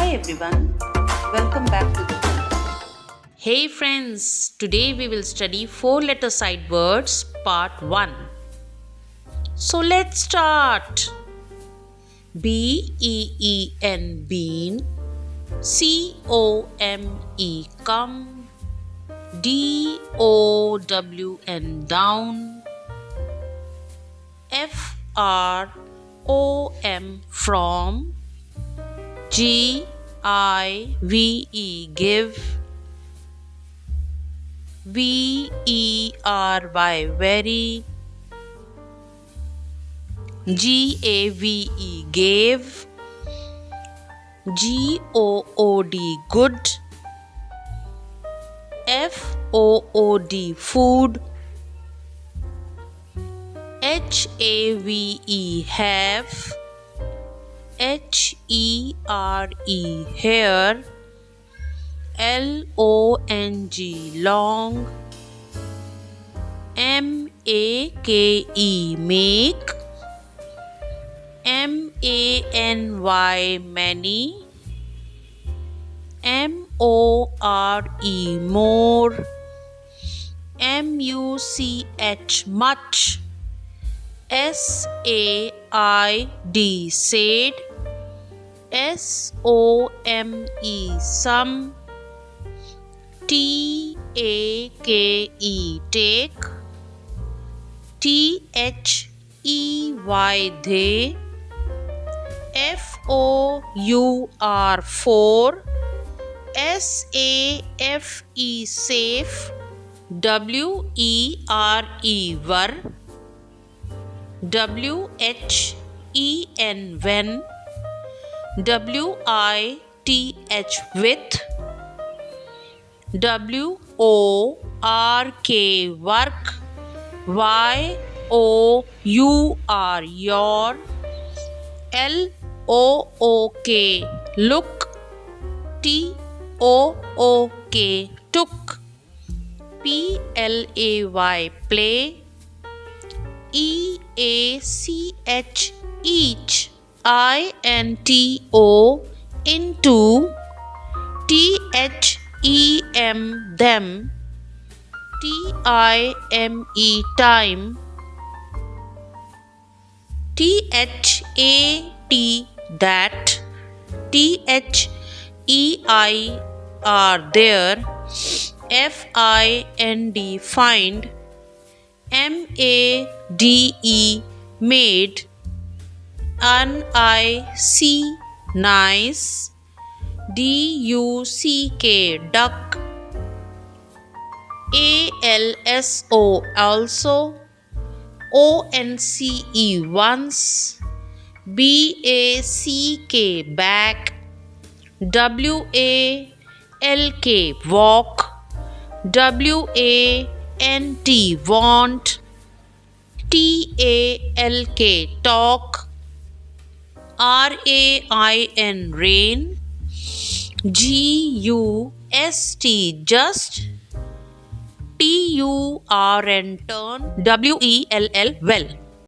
Hi everyone, welcome back to the channel. Hey friends, today we will study 4-letter side words part 1. So let's start. B-E-E-N bean, C-O-M-E come, D-O-W-N down, F-R-O-M from, G-I-V-E give, V-E-R-Y very, G-A-V-E gave, G-O-O-D good, F-O-O-D food, H-A-V-E have, H-E-R-E hair, L-O-N-G long, M-A-K-E make, M-A-N-Y many, M-O-R-E more, M-U-C-H much, S-A-I-D said, S-O-M-E some, T-A-K-E take, T-H-E-Y they, F-O-U-R for, S-A-F-E safe, W-E-R-E were, W-H-E-N when, W-I-T-H with, W-O-R-K work, Y-O-U-R your, L-O-O-K look, T-O-O-K took, P-L-A-Y play, E-A-C-H each, I-N-T-O into, T-H-E-M them, T-I-M-E time, T-H-A-T that, T-H-E-I are there, F-I-N-D find, M-A-D-E made, N-I-C nice, D-U-C-K duck, A-L-S-O also, O-N-C-E once, B-A-C-K back, W-A-L-K walk, W-A-N-T want, T-A-L-K talk, R-A-I-N rain, G-U-S-T just, T-U-R-N turn, W-E-L-L well.